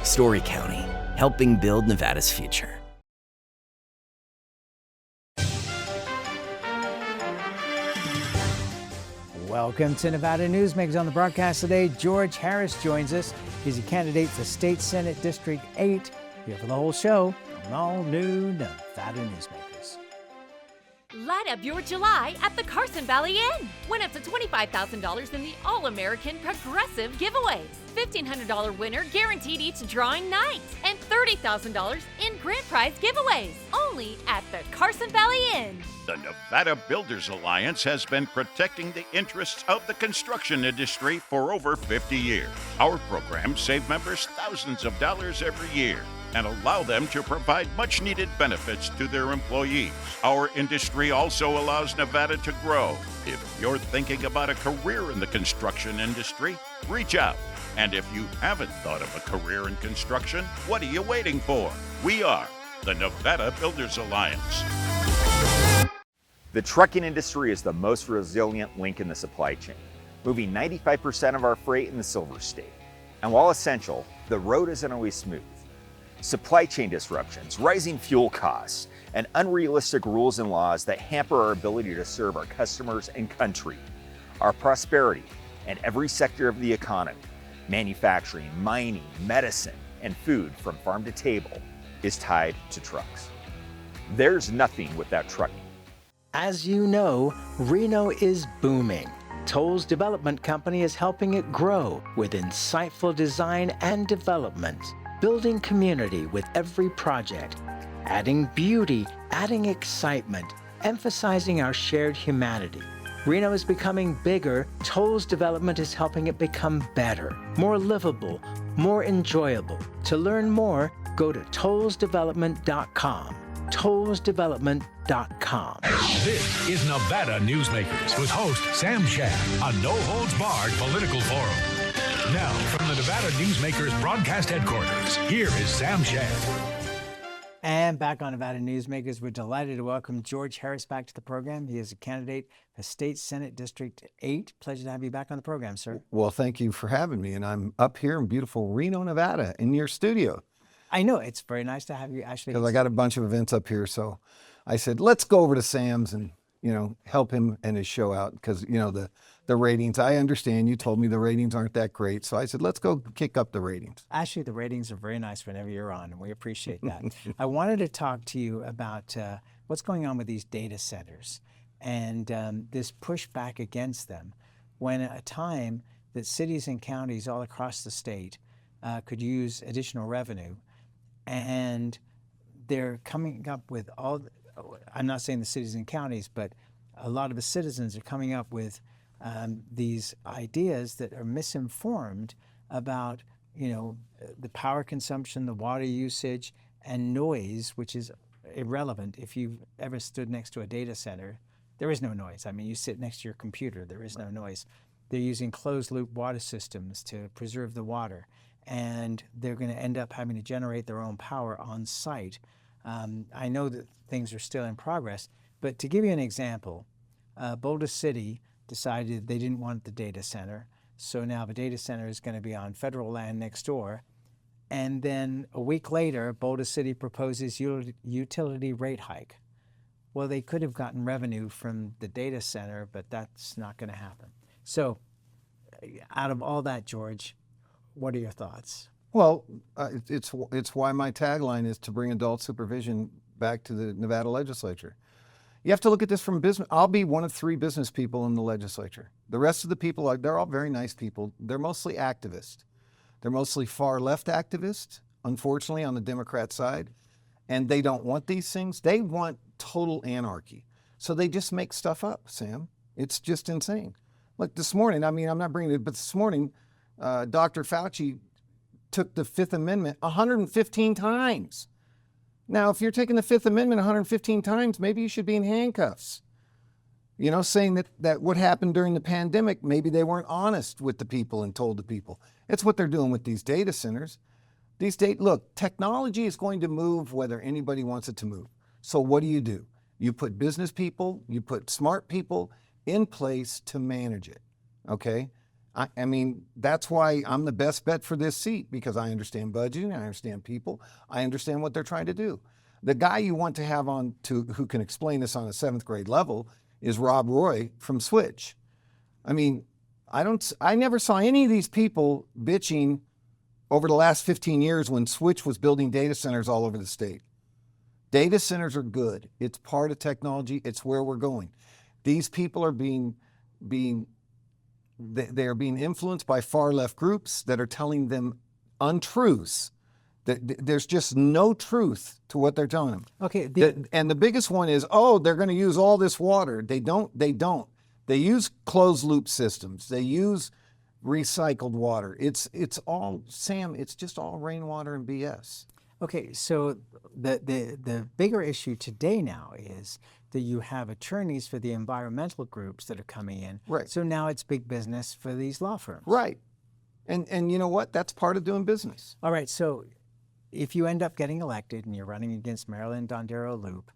Story County, helping build Nevada's future. Welcome to Nevada Newsmakers. On the broadcast today, George Harris joins us. He's a candidate for State Senate District 8. Here for the whole show, an all-new Nevada Newsmakers. Light up your July at the Carson Valley Inn. Win up to $25,000 in the All-American Progressive giveaways. $1,500 winner guaranteed each drawing night. And $30,000 in grand prize giveaways. Only at the Carson Valley Inn. The Nevada Builders Alliance has been protecting the interests of the construction industry for over 50 years. Our programs save members thousands of dollars every year and allow them to provide much-needed benefits to their employees. Our industry also allows Nevada to grow. If you're thinking about a career in the construction industry, reach out. And if you haven't thought of a career in construction, what are you waiting for? We are the Nevada Builders Alliance. The trucking industry is the most resilient link in the supply chain, moving 95% of our freight in the Silver State. And while essential, the road isn't always smooth. Supply chain disruptions, rising fuel costs, and unrealistic rules and laws that hamper our ability to serve our customers and country. Our prosperity and every sector of the economy, manufacturing, mining, medicine, and food from farm to table is tied to trucks. There's nothing without trucking. As you know, Reno is booming. Toll's development company is helping it grow with insightful design and development, building community with every project, adding beauty, adding excitement, emphasizing our shared humanity. Reno is becoming bigger. Toll's development is helping it become better, more livable, more enjoyable. To learn more, go to tollsdevelopment.com. tollsdevelopment.com. This is Nevada Newsmakers with host Sam Shad, a no-holds-barred political forum. Now, from the Nevada Newsmakers broadcast headquarters, here is Sam Shad. And back on Nevada Newsmakers, we're delighted to welcome George Harris back to the program. He is a candidate for State Senate District 8. Pleasure to have you back on the program, sir. Well, thank you for having me. And I'm up here in beautiful Reno, Nevada, in your studio. I know, it's very nice to have you actually. Because I got a bunch of events up here, so I said, let's go over to Sam's and, help him and his show out. Because, the ratings, I understand you told me the ratings aren't that great. So I said, let's go kick up the ratings. Actually, the ratings are very nice whenever you're on, and we appreciate that. I wanted to talk to you about what's going on with these data centers and this pushback against them when at a time that cities and counties all across the state could use additional revenue. And they're coming up with I'm not saying the cities and counties, but a lot of the citizens are coming up with these ideas that are misinformed about, the power consumption, the water usage, and noise, which is irrelevant. If you've ever stood next to a data center, there is no noise. I mean, you sit next to your computer, there is no noise. They're using closed-loop water systems to preserve the water. And they're going to end up having to generate their own power on site. I know that things are still in progress, but to give you an example, Boulder City decided they didn't want the data center, so now the data center is going to be on federal land next door. And then a week later, Boulder City proposes utility rate hike. Well, they could have gotten revenue from the data center, but that's not going to happen. So out of all that, George, what are your thoughts? Well, it's why my tagline is to bring adult supervision back to the Nevada legislature. You have to look at this from business. I'll be one of 3 business people in the legislature. The rest of the people, they're all very nice people. They're mostly activists. They're mostly far left activists, unfortunately, on the Democrat side. And they don't want these things. They want total anarchy. So they just make stuff up, Sam. It's just insane. Like this morning, I'm not bringing it, but this morning, Dr. Fauci took the Fifth Amendment 115 times. Now, if you're taking the Fifth Amendment 115 times, maybe you should be in handcuffs. Saying that what happened during the pandemic, maybe they weren't honest with the people and told the people. It's what they're doing with these data centers. Look, technology is going to move whether anybody wants it to move. So what do? You put business people, you put smart people in place to manage it, okay? I mean, that's why I'm the best bet for this seat, because I understand budgeting, I understand people, I understand what they're trying to do. The guy you want to have on who can explain this on a 7th grade level is Rob Roy from Switch. I mean, I never saw any of these people bitching over the last 15 years when Switch was building data centers all over the state. Data centers are good. It's part of technology. It's where we're going. These people are being influenced by far left groups that are telling them untruths. There's just no truth to what they're telling them. Okay. And the biggest one is, oh, they're going to use all this water. They don't. They use closed loop systems. They use recycled water. It's all, Sam, it's just all rainwater and BS. Okay, so the bigger issue today now is that you have attorneys for the environmental groups that are coming in. Right. So now it's big business for these law firms. Right. And you know what? That's part of doing business. All right, so if you end up getting elected and you're running against Marilyn Dondero Loop,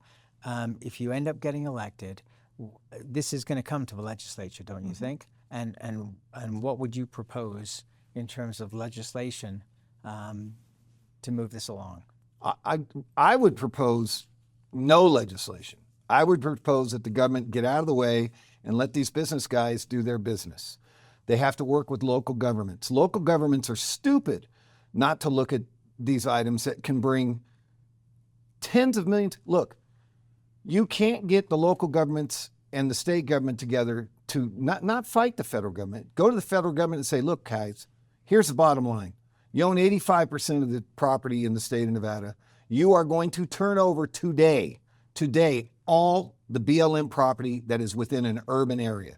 if you end up getting elected, this is going to come to the legislature, don't you think? And what would you propose in terms of legislation to move this along? I would propose no legislation. I would propose that the government get out of the way and let these business guys do their business. They have to work with local governments. Local governments are stupid not to look at these items that can bring tens of millions. Look, you can't get the local governments and the state government together to not fight the federal government. Go to the federal government and say, look, guys, here's the bottom line. You own 85% of the property in the state of Nevada. You are going to turn over today, all the BLM property that is within an urban area.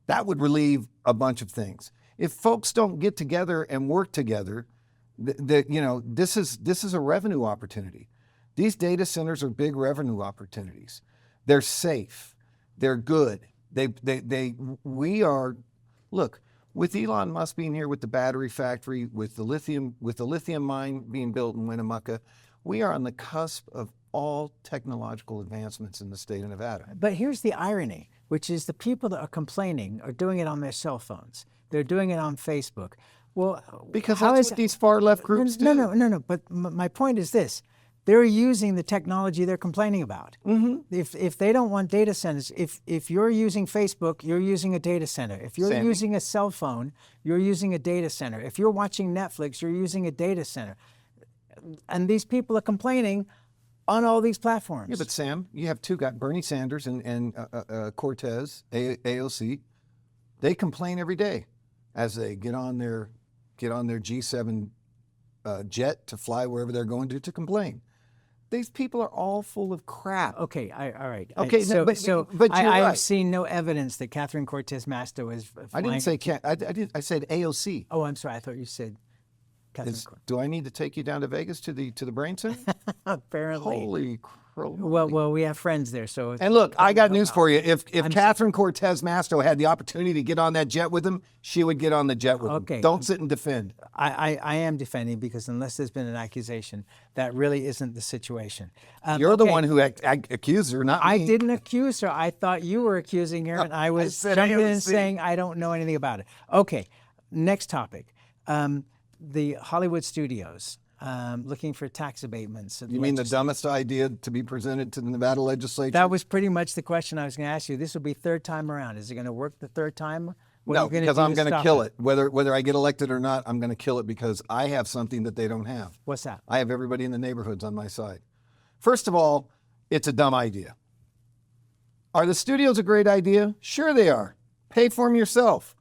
That would relieve a bunch of things. If folks don't get together and work together, this is a revenue opportunity. These data centers are big revenue opportunities. They're safe. They're good. We are, look, with Elon Musk being here with the battery factory, with the lithium mine being built in Winnemucca, we are on the cusp of all technological advancements in the state of Nevada. But here's the irony, which is the people that are complaining are doing it on their cell phones. They're doing it on Facebook. Well, because that's what these far left groups do. No. But my point is this. They're using the technology they're complaining about. Mm-hmm. If they don't want data centers, if you're using Facebook, you're using a data center. If you're using a cell phone, you're using a data center. If you're watching Netflix, you're using a data center. And these people are complaining on all these platforms. Yeah, but Sam, you have two guys, Bernie Sanders and Cortez, AOC. They complain every day as they get on their G7 jet to fly wherever they're going to complain. These people are all full of crap. Okay, all right. Okay, but you're right. I have seen no evidence that Catherine Cortez Masto is flying. I didn't say I said AOC. Oh, I'm sorry. I thought you said Catherine Cortez. Do I need to take you down to Vegas to the brain center? Apparently. Holy crap. Well, we have friends there, so. And look, I got news for you. If Catherine Cortez Masto had the opportunity to get on that jet with him, she would get on the jet with him. Don't sit and defend. I am defending because unless there's been an accusation, that really isn't the situation. You're the one who accused her, not me. I didn't accuse her. I thought you were accusing her, and I was jumping in and saying I don't know anything about it. Okay, next topic. The Hollywood studios. Looking for tax abatements. You mean the dumbest idea to be presented to the Nevada legislature? That was pretty much the question I was going to ask you. This will be third time around. Is it going to work the third time? No, because I'm going to kill it. Whether I get elected or not, I'm going to kill it because I have something that they don't have. What's that? I have everybody in the neighborhoods on my side. First of all, it's a dumb idea. Are the studios a great idea? Sure they are. Pay for them yourself.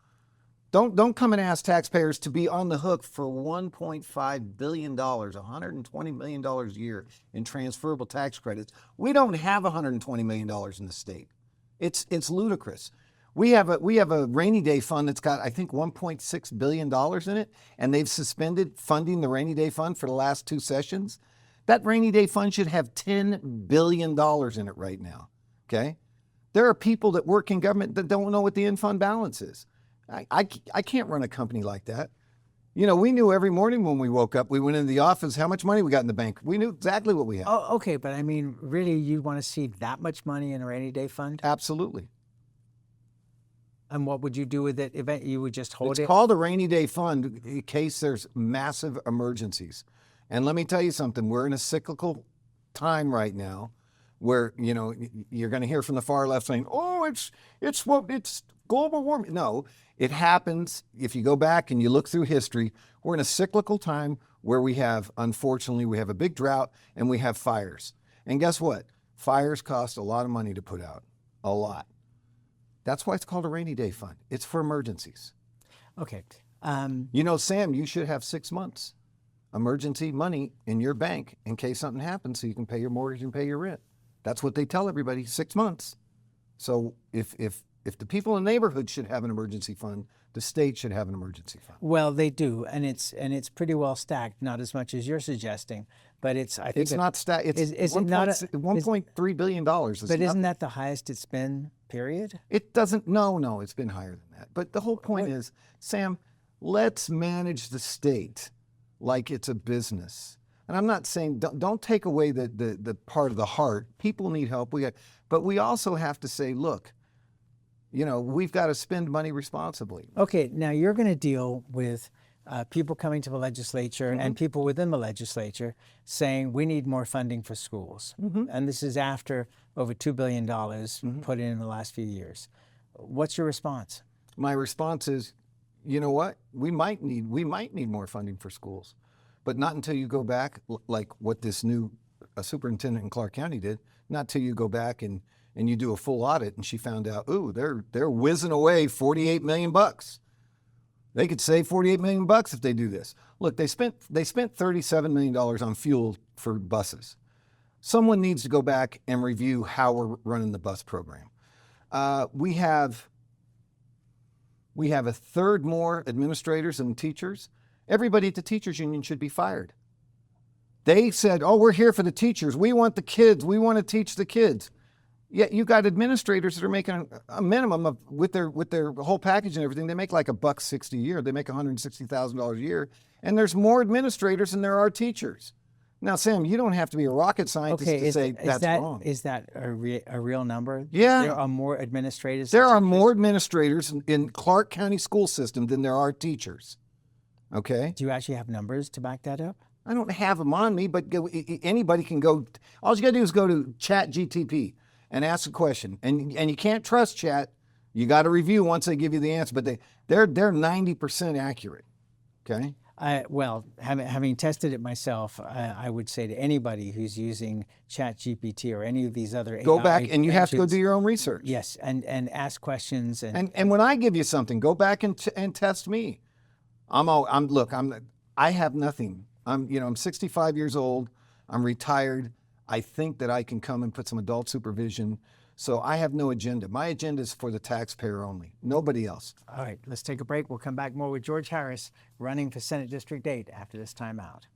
Don't come and ask taxpayers to be on the hook for $1.5 billion, $120 million a year in transferable tax credits. We don't have $120 million in the state. It's ludicrous. We have a rainy day fund that's got, I think, $1.6 billion in it, and they've suspended funding the rainy day fund for the last 2 sessions. That rainy day fund should have $10 billion in it right now, okay? There are people that work in government that don't know what the in-fund balance is. I can't run a company like that. You know, we knew every morning when we woke up, we went into the office, how much money we got in the bank. We knew exactly what we had. Oh, okay, but I mean, really, you want to see that much money in a rainy day fund? Absolutely. And what would you do with it? You would just hold It's it? called a rainy day fund in case there's massive emergencies. And let me tell you something, we're in a cyclical time right now where, you know, you're going to hear from the far left saying, oh, it's global warming. No, it happens. If you go back and you look through history, we're in a cyclical time where unfortunately, we have a big drought and we have fires. And guess what? Fires cost a lot of money to put out, a lot. That's why it's called a rainy day fund. It's for emergencies. Okay. You know, Sam, you should have 6 months emergency money in your bank in case something happens so you can pay your mortgage and pay your rent. That's what they tell everybody, 6 months. So if the people in the neighborhood should have an emergency fund, the state should have an emergency fund. Well, they do, and it's pretty well stacked. Not as much as you're suggesting, but I think It's not stacked. It's $1.3 billion. But isn't that the highest it's been? Period. It doesn't. No, it's been higher than that. But the whole point is, Sam, let's manage the state like it's a business. And I'm not saying don't take away the part of the heart. People need help. But we also have to say, look, you know, we've got to spend money responsibly. Okay, now you're going to deal with people coming to the legislature and people within the legislature saying we need more funding for schools. And this is after over $2 billion put in the last few years. What's your response? My response is, you know what? We might need more funding for schools, but not until you go back, like what this new superintendent in Clark County did, not till you go back and you do a full audit and she found out, ooh, they're whizzing away $48 million. They could save $48 million if they do this. Look, they spent $37 million on fuel for buses. Someone needs to go back and review how we're running the bus program. We have a third more administrators and teachers. Everybody at the teachers union should be fired. They said, oh, we're here for the teachers. We want the kids. We want to teach the kids. Yet you got administrators that are making a minimum of, with their whole package and everything, they make like $160 a year. They make $160,000 a year. And there's more administrators than there are teachers. Now, Sam, you don't have to be a rocket scientist to say that's wrong. Is that a real number? Yeah. There are more administrators? There are more administrators in Clark County school system than there are teachers. Okay? Do you actually have numbers to back that up? I don't have them on me, but anybody can go. All you got to do is go to ChatGTP and ask a question. And you can't trust Chat. You got to review once they give you the answer, but they're 90% accurate. Okay? Well, having tested it myself, I would say to anybody who's using ChatGPT or any of these other go AI back and you have to go engines, do your own research. Yes, and ask questions. And when I give you something, go back and test me. I have nothing. I'm 65 years old. I'm retired. I think that I can come and put some adult supervision. So I have no agenda. My agenda is for the taxpayer only, nobody else. All right, let's take a break. We'll come back more with George Harris running for Senate District 8 after this time out.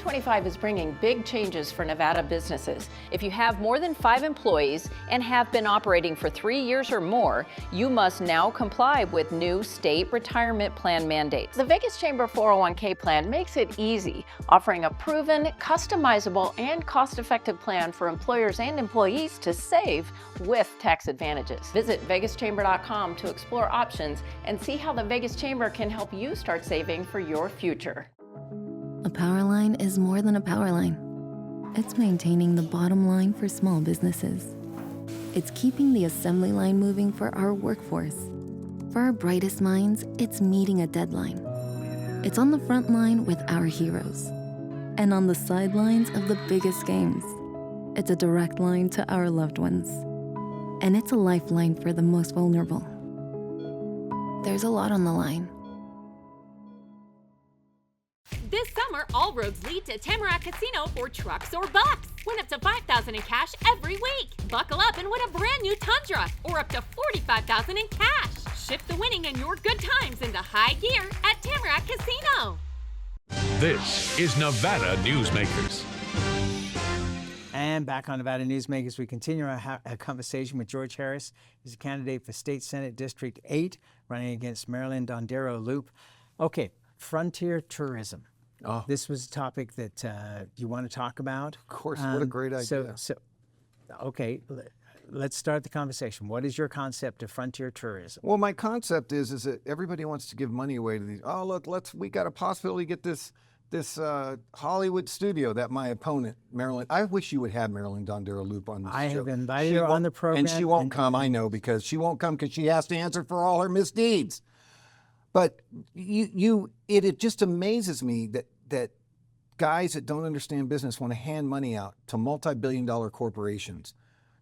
'25 is bringing big changes for Nevada businesses. If you have more than 5 employees and have been operating for 3 years or more, you must now comply with new state retirement plan mandates. The Vegas Chamber 401k plan makes it easy, offering a proven, customizable, and cost-effective plan for employers and employees to save with tax advantages. Visit vegaschamber.com to explore options and see how the Vegas Chamber can help you start saving for your future. A power line is more than a power line. It's maintaining the bottom line for small businesses. It's keeping the assembly line moving for our workforce. For our brightest minds, it's meeting a deadline. It's on the front line with our heroes. And on the sidelines of the biggest games. It's a direct line to our loved ones. And it's a lifeline for the most vulnerable. There's a lot on the line. This summer, all roads lead to Tamarack Casino for trucks or bucks. Win up to $5,000 in cash every week. Buckle up and win a brand new Tundra or up to $45,000 in cash. Shift the winning and your good times into high gear at Tamarack Casino. This is Nevada Newsmakers. And back on Nevada Newsmakers, we continue our conversation with George Harris. He's a candidate for State Senate District 8, running against Marilyn Dondero Loop. Okay, frontier tourism. Oh. This was a topic that you want to talk about. Of course, what a great idea. Okay, let's start the conversation. What is your concept of frontier tourism? Well, my concept is that everybody wants to give money away to these. Oh, look, we got a possibility to get this Hollywood studio that my opponent, Marilyn, I wish you would have Marilyn Dondero Loop on this show. I have invited her on the program. And she won't come, I know, because she won't come because she has to answer for all her misdeeds. But it just amazes me that guys that don't understand business want to hand money out to multi-billion-dollar corporations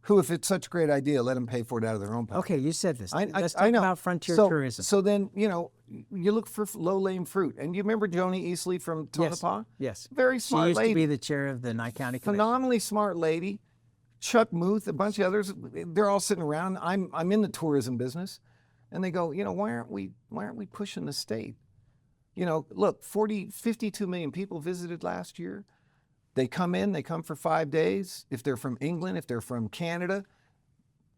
who, if it's such a great idea, let them pay for it out of their own pocket. Okay, you said this. Let's I talk know. about frontier tourism. So then, you look for low-lying fruit. And you remember Joni Easley from Tonopah? Yes. Very smart lady. She used to be the chair of the Nye County Commission. Phenomenally smart lady. Chuck Muth, a bunch of others, they're all sitting around. I'm in the tourism business. And they go, why aren't we pushing the state? Look, 52 million people visited last year. They come for 5 days. If they're from England, if they're from Canada,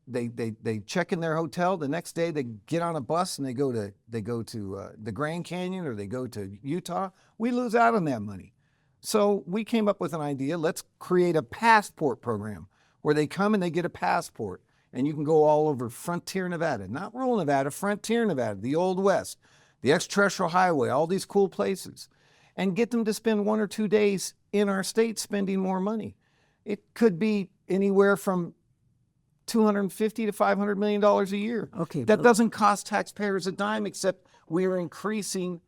they check in their hotel. The next day they get on a bus and they go to the Grand Canyon or they go to Utah. We lose out on that money. So we came up with an idea. Let's create a passport program where they come and they get a passport and you can go all over frontier Nevada, not rural Nevada, frontier Nevada, the Old West, the extraterrestrial highway, all these cool places, and get them to spend 1 or 2 days in our state spending more money. It could be anywhere from $250 to $500 million a year. Okay, that doesn't cost taxpayers a dime, except we're increasing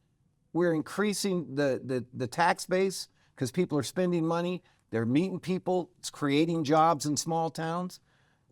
the tax base because people are spending money. They're meeting people. It's creating jobs in small towns.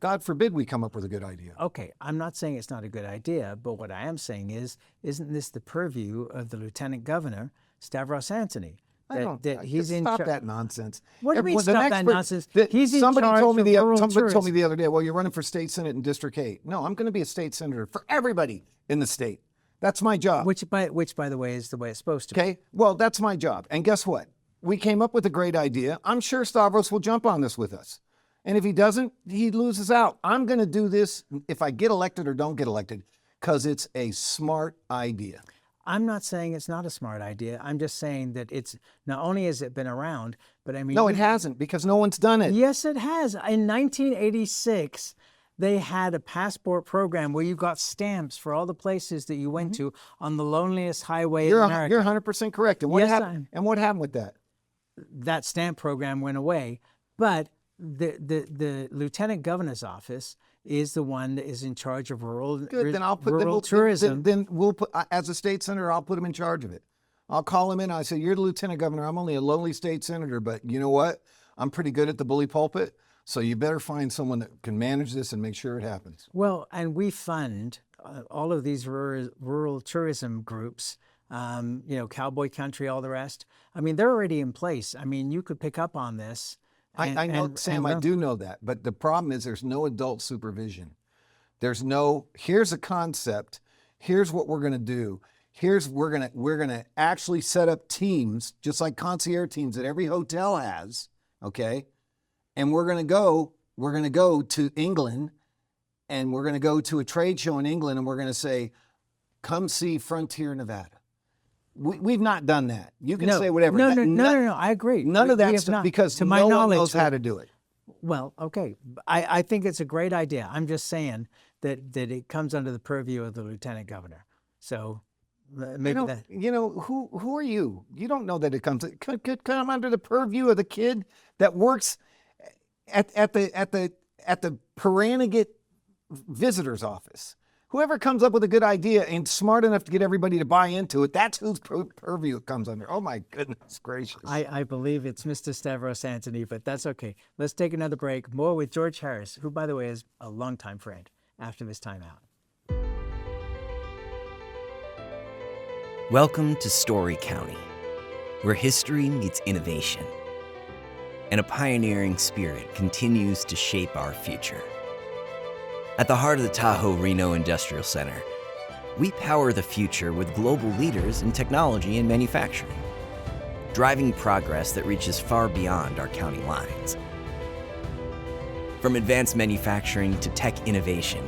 God forbid we come up with a good idea. Okay, I'm not saying it's not a good idea, but what I am saying is, isn't this the purview of the Lieutenant Governor, Stavros Anthony? Stop that nonsense. What do you mean stop that nonsense? Somebody told me the other day, well, you're running for state senate in District 8. No, I'm going to be a state senator for everybody in the state. That's my job. Which, by the way, is the way it's supposed to be. Okay, well, that's my job. And guess what? We came up with a great idea. I'm sure Stavros will jump on this with us. And if he doesn't, he loses out. I'm going to do this if I get elected or don't get elected because it's a smart idea. I'm not saying it's not a smart idea. I'm just saying that it's not only has it been around, but I mean... No, it hasn't because no one's done it. Yes, it has. In 1986, they had a passport program where you got stamps for all the places that you went to on the loneliest highway in America. You're 100% correct. And what happened with that? That stamp program went away, but the Lieutenant Governor's office is the one that is in charge of rural tourism. Then we'll put, as a state senator, I'll put him in charge of it. I'll call him in. I say, you're the Lieutenant Governor. I'm only a lowly state senator, but you know what? I'm pretty good at the bully pulpit. So you better find someone that can manage this and make sure it happens. Well, and we fund all of these rural tourism groups, Cowboy Country, all the rest. I mean, they're already in place. I mean, you could pick up on this. I know, Sam, I do know that. But the problem is there's no adult supervision. Here's a concept. Here's what we're going to do. We're going to actually set up teams, just like concierge teams that every hotel has, okay? And we're going to go to England, and we're going to go to a trade show in England, and we're going to say, come see Frontier Nevada. We've not done that. You can say whatever. No, I agree. None of that stuff, because to my no knowledge, one knows how to do it. Well, okay. I think it's a great idea. I'm just saying that it comes under the purview of the Lieutenant Governor. So maybe who are you? You don't know that it could come under the purview of the kid that works at the Paranagit visitor's office. Whoever comes up with a good idea and smart enough to get everybody to buy into it, that's whose purview it comes under. Oh, my goodness gracious. I believe it's Mr. Stavros Anthony, but that's okay. Let's take another break. More with George Harris, who, by the way, is a longtime friend, after this time out. Welcome to Story County. where history meets innovation, and a pioneering spirit continues to shape our future. At the heart of the Tahoe Reno Industrial Center, we power the future with global leaders in technology and manufacturing, driving progress that reaches far beyond our county lines. From advanced manufacturing to tech innovation,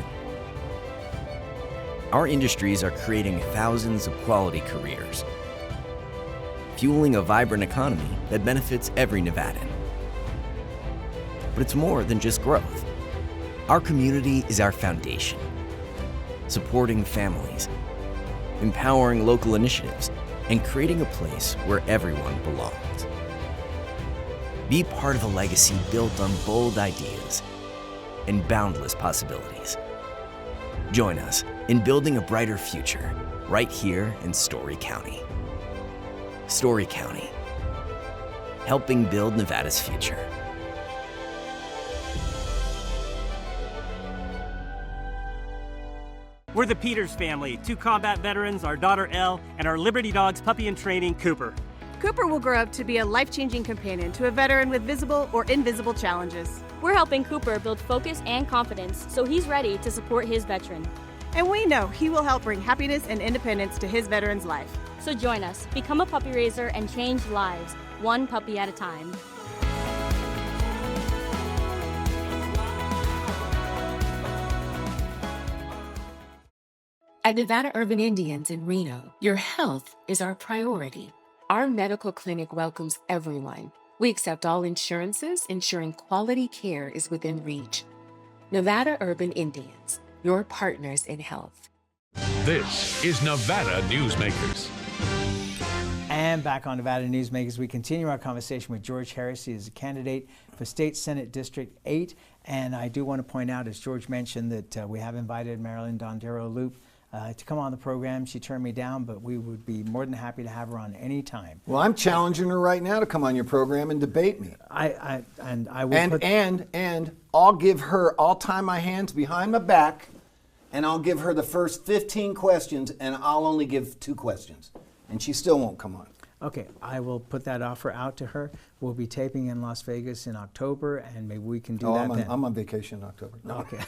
our industries are creating thousands of quality careers, fueling a vibrant economy that benefits every Nevadan. But it's more than just growth. Our community is our foundation, supporting families, empowering local initiatives, and creating a place where everyone belongs. Be part of a legacy built on bold ideas and boundless possibilities. Join us in building a brighter future right here in Story County. Story County, helping build Nevada's future. We're the Peters family, 2 combat veterans, our daughter Elle, and our Liberty Dogs puppy in training, Cooper. Cooper will grow up to be a life-changing companion to a veteran with visible or invisible challenges. We're helping Cooper build focus and confidence so he's ready to support his veteran. And we know he will help bring happiness and independence to his veteran's life. So join us, become a puppy raiser, and change lives, one puppy at a time. At Nevada Urban Indians in Reno, your health is our priority. Our medical clinic welcomes everyone. We accept all insurances, ensuring quality care is within reach. Nevada Urban Indians, your partners in health. This is Nevada Newsmakers. And back on Nevada Newsmakers, we continue our conversation with George Harris. He is a candidate for State Senate District 8. And I do want to point out, as George mentioned, that we have invited Marilyn Dondero Loop to come on the program. She turned me down, but we would be more than happy to have her on any time. Well, I'm challenging her right now to come on your program and debate me. I will and I'll tie my hands behind my back, and I'll give her the first 15 questions, and I'll only give 2 questions, and she still won't come on. Okay, I will put that offer out to her. We'll be taping in Las Vegas in October, and maybe we can do that then. I'm on vacation in October. No. Okay.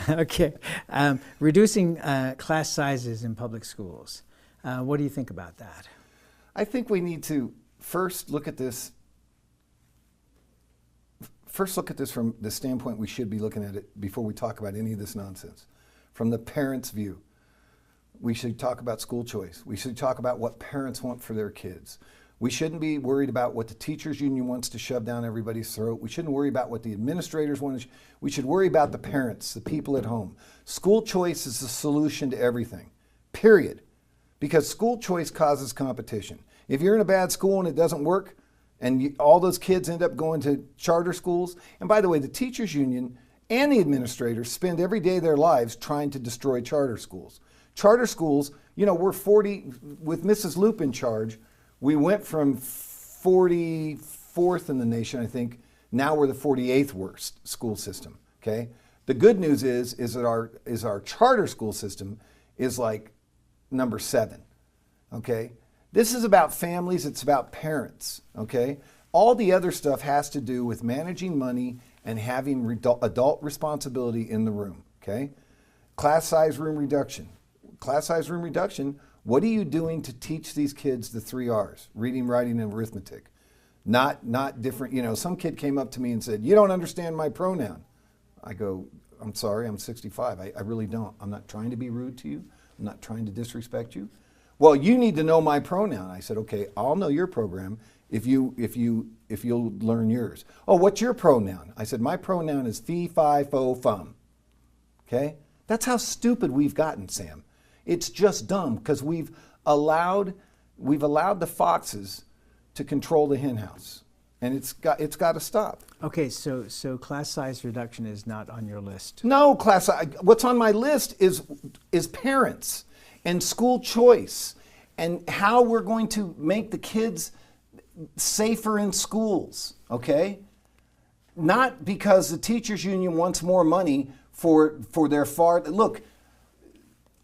Okay. Reducing class sizes in public schools. What do you think about that? I think we need to first look at this from the standpoint we should be looking at it before we talk about any of this nonsense. From the parent's view. We should talk about school choice. We should talk about what parents want for their kids. We shouldn't be worried about what the teachers union wants to shove down everybody's throat. We shouldn't worry about what the administrators want. We should worry about the parents, the people at home. School choice is the solution to everything, period. Because school choice causes competition. If you're in a bad school and it doesn't work, and all those kids end up going to charter schools, and by the way, the teachers union and the administrators spend every day of their lives trying to destroy charter schools. Charter schools, we're 40, with Mrs. Loop in charge, we went from 44th in the nation, I think. Now we're the 48th worst school system, okay? The good news is that our charter school system is like number 7, okay? This is about families, it's about parents, okay? All the other stuff has to do with managing money and having adult responsibility in the room, okay? Class size room reduction. Class size room reduction, what are you doing to teach these kids the 3 R's, reading, writing, and arithmetic? Not different, some kid came up to me and said, "You don't understand my pronoun." I go, "I'm sorry, I'm 65. I really don't. I'm not trying to be rude to you. I'm not trying to disrespect you." "Well, you need to know my pronoun." I said, "Okay, I'll know your program if you'll learn yours." "Oh, what's your pronoun?" I said, "My pronoun is fee, fi, fo, fum." Okay? That's how stupid we've gotten, Sam. It's just dumb because we've allowed the foxes to control the hen house, and it's got to stop. Okay, so class size reduction is not on your list. No, what's on my list is parents and school choice and how we're going to make the kids safer in schools, okay? Not because the teachers union wants more money for their look,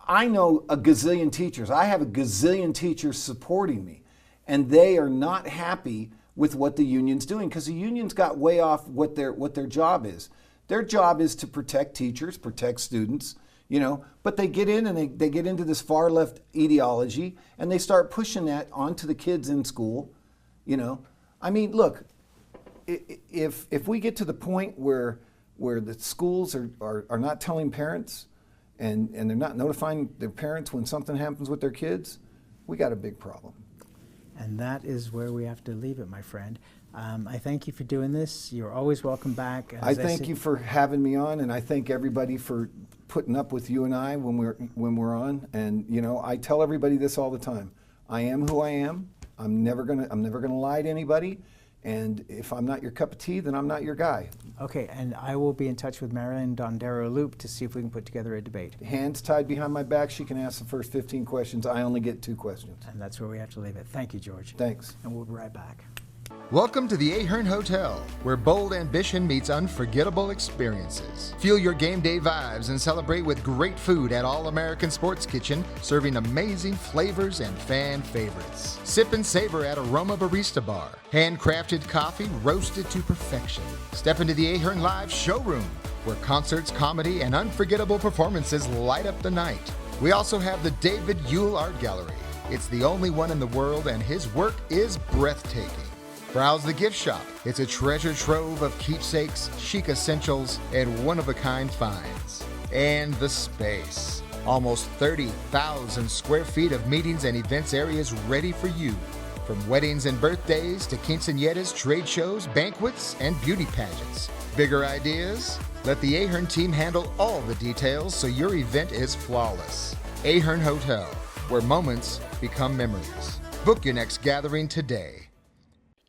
I know a gazillion teachers. I have a gazillion teachers supporting me, and they are not happy with what the union's doing because the union's got way off what their job is. Their job is to protect teachers, protect students, but they get in and they get into this far left ideology and they start pushing that onto the kids in school. I mean, look, if we get to the point where the schools are not telling parents and they're not notifying their parents when something happens with their kids, we got a big problem. And that is where we have to leave it, my friend. I thank you for doing this. You're always welcome back. I thank you for having me on, and I thank everybody for putting up with you and I when we're on. And I tell everybody this all the time. I am who I am. I'm never gonna lie to anybody. And if I'm not your cup of tea, then I'm not your guy. Okay, and I will be in touch with Marilyn Dondero Loop to see if we can put together a debate. Hands tied behind my back, she can ask the first 15 questions. I only get 2 questions. And that's where we have to leave it. Thank you, George. Thanks. And we'll be right back. Welcome to the Ahern Hotel, where bold ambition meets unforgettable experiences. Feel your game day vibes and celebrate with great food at All-American Sports Kitchen, serving amazing flavors and fan favorites. Sip and savor at Aroma Barista Bar. Handcrafted coffee roasted to perfection. Step into the Ahern Live showroom, where concerts, comedy, and unforgettable performances light up the night. We also have the David Yule Art Gallery. It's the only one in the world, and his work is breathtaking. Browse the gift shop. It's a treasure trove of keepsakes, chic essentials, and one-of-a-kind finds. And the space. Almost 30,000 square feet of meetings and events areas ready for you. From weddings and birthdays to quinceañeras, trade shows, banquets, and beauty pageants. Bigger ideas? Let the Ahern team handle all the details so your event is flawless. Ahern Hotel, where moments become memories. Book your next gathering today.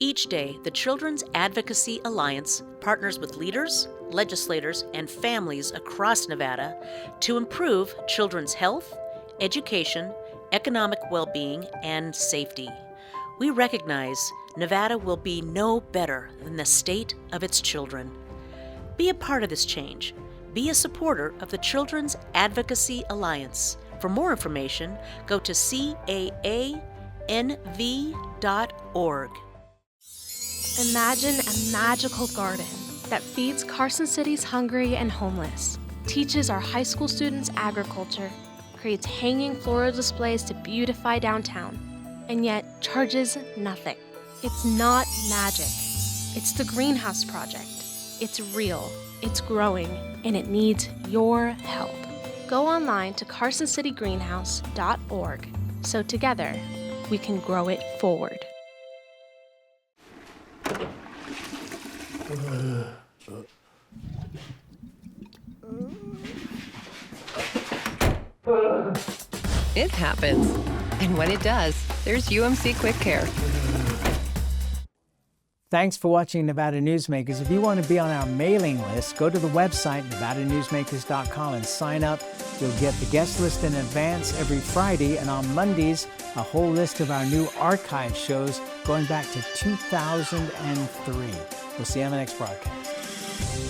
Each day, the Children's Advocacy Alliance partners with leaders, legislators, and families across Nevada to improve children's health, education, economic well-being, and safety. We recognize Nevada will be no better than the state of its children. Be a part of this change. Be a supporter of the Children's Advocacy Alliance. For more information, go to caanv.org. Imagine a magical garden that feeds Carson City's hungry and homeless, teaches our high school students agriculture, creates hanging floral displays to beautify downtown, and yet charges nothing. It's not magic. It's the Greenhouse Project. It's real, it's growing, and it needs your help. Go online to carsоncitygreenhouse.org so together we can grow it forward. It happens. And when it does, there's UMC Quick Care. Thanks for watching Nevada Newsmakers. If you want to be on our mailing list, go to the website, nevadanewsmakers.com, and sign up. You'll get the guest list in advance every Friday, and on Mondays, a whole list of our new archive shows going back to 2003. We'll see you on the next broadcast.